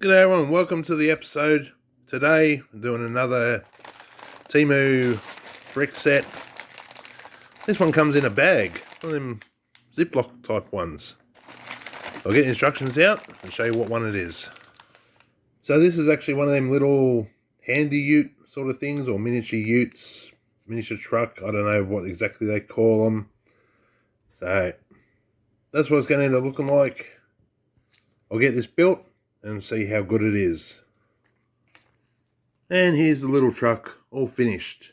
G'day everyone, welcome to the episode. Today I'm doing another TEMU brick set. This one comes in a bag, one of them Ziploc type ones. I'll get the instructions out and show you what one it is. So this is actually one of them little handy ute sort of things, or miniature utes, miniature truck, I don't know what exactly they call them. So that's what it's going to end up looking like. I'll get this built and see how good it is. And here's the little truck all finished.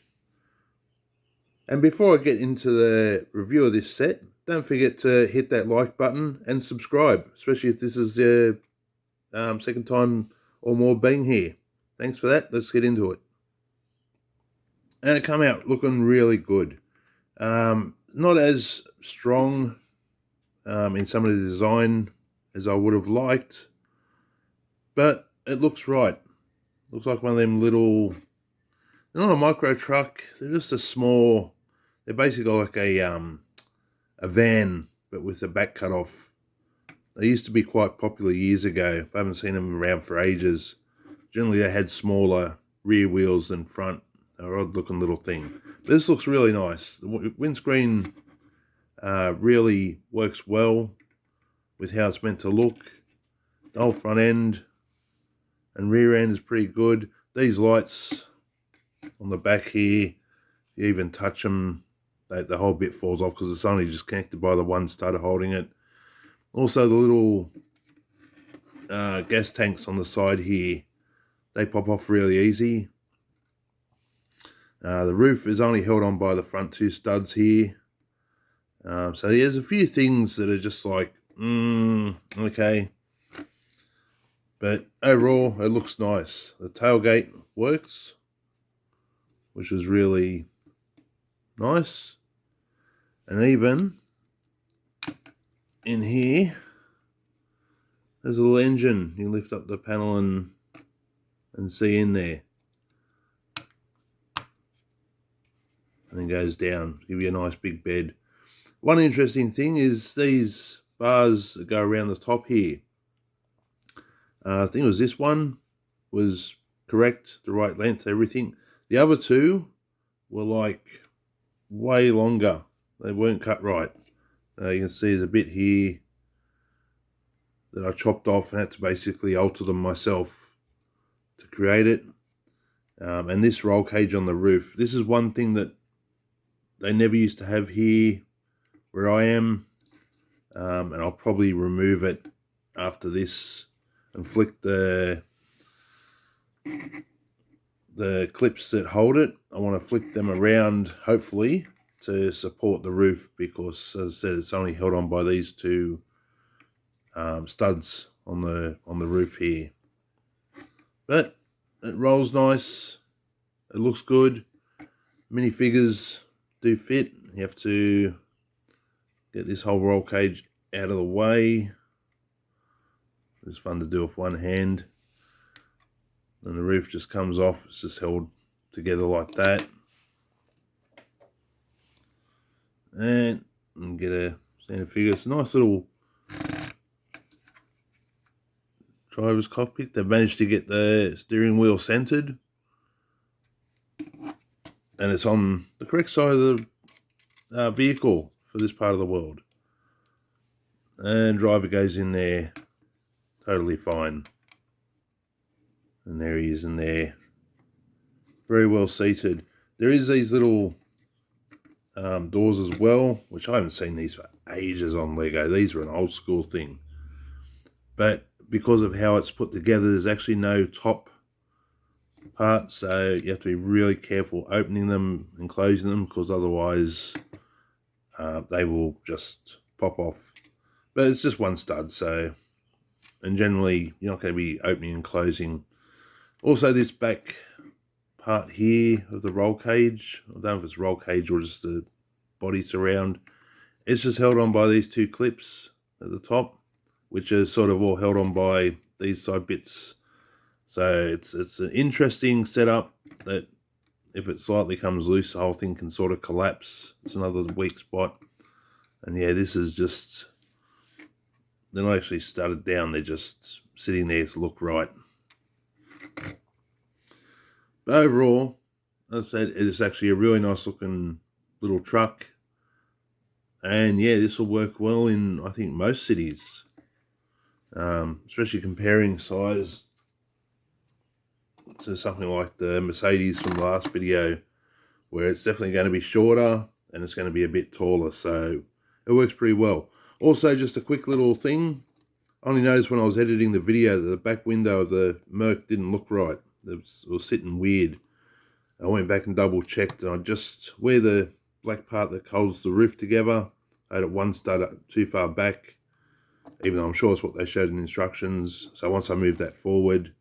And before I get into the review of this set, don't forget to hit that like button and subscribe, especially if this is your second time or more being here. Thanks for that. Let's get into it. And it come out looking really good. Not as strong in some of the design as I would have liked, but it looks right. Looks like one of them little, they're not a micro truck, they're just a small, they're basically like a van, but with the back cut off. They used to be quite popular years ago. I haven't seen them around for ages. Generally they had smaller rear wheels than front. They're an odd looking little thing. But this looks really nice. The windscreen really works well with how it's meant to look. The whole front end and rear end is pretty good. These lights on the back here, you even touch them, the whole bit falls off because it's only just connected by the one starter holding it. Also the little gas tanks on the side here, they pop off really easy. The roof is only held on by the front two studs here. So there's a few things that are just like, okay. But overall, it looks nice. The tailgate works, which is really nice. And even in here, there's a little engine. You lift up the panel and see in there. And then goes down, give you a nice big bed. One interesting thing is these bars that go around the top here. I think it was this one was correct, the right length, everything. The other two were like way longer. They weren't cut right. You can see there's a bit here that I chopped off and had to basically alter them myself to create it. And this roll cage on the roof. This is one thing that they never used to have here where I am. And I'll probably remove it after this and flick the clips that hold it. I want to flick them around, hopefully, to support the roof, because as I said, it's only held on by these two studs on the roof here. But it rolls nice. It looks good. Minifigures do fit. You have to get this whole roll cage out of the way. It's fun to do with one hand. And the roof just comes off. It's just held together like that. And get a center figure. It's a nice little driver's cockpit. They've managed to get the steering wheel centered. And it's on the correct side of the vehicle for this part of the world. And driver goes in there totally fine. And there he is in there. Very well seated. There is these little doors as well, which I haven't seen these for ages on Lego. These were an old school thing. But because of how it's put together, there's actually no top part, so you have to be really careful opening them and closing them, because otherwise they will just pop off. But it's just one stud, so, and generally you're not going to be opening and closing. Also, this back part here of the roll cage, I don't know if it's roll cage or just the body surround, it's just held on by these two clips at the top, which are sort of all held on by these side bits. So it's an interesting setup that if it slightly comes loose, the whole thing can sort of collapse. It's another weak spot. And yeah, this is just, they're not actually studded down, they're just sitting there to look right. But overall, as I said, it is actually a really nice looking little truck. And yeah, this will work well in, I think, most cities. Especially comparing size to something like the Mercedes from the last video, where it's definitely going to be shorter and it's going to be a bit taller. So it works pretty well. Also, just a quick little thing. I only noticed when I was editing the video that the back window of the Merc didn't look right. It was sitting weird. I went back and double checked, and I just, where the black part that holds the roof together, I had it one stud too far back, even though I'm sure it's what they showed in the instructions. So once I moved that forward,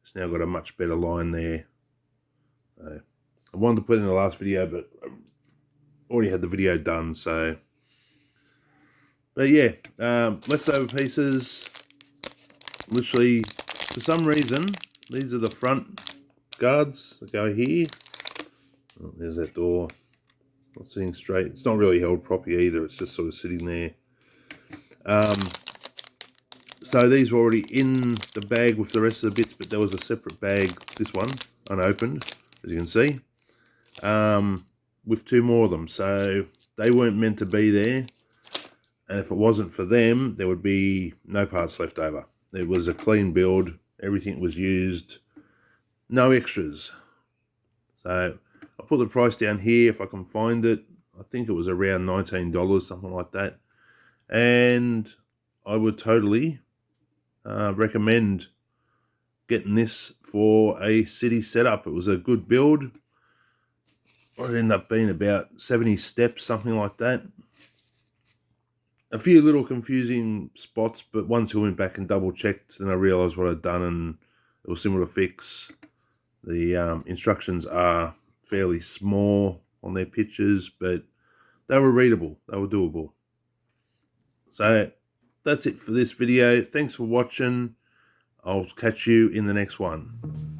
it's now got a much better line there. I wanted to put it in the last video, but I already had the video done, so. But yeah, leftover pieces, literally, for some reason, these are the front guards that go here. Oh, there's that door, not sitting straight. It's not really held properly either, it's just sort of sitting there. So these were already in the bag with the rest of the bits, but there was a separate bag, this one, unopened, as you can see, with two more of them. So they weren't meant to be there. And if it wasn't for them, there would be no parts left over. It was a clean build. Everything was used. No extras. So I'll put the price down here if I can find it. I think it was around $19, something like that. And I would totally recommend getting this for a city setup. It was a good build. It ended up being about 70 steps, something like that. A few little confusing spots, but once I went back and double checked, and I realised what I'd done, and it was simple to fix. The instructions are fairly small on their pictures, but they were readable, they were doable. So that's it for this video. Thanks for watching. I'll catch you in the next one.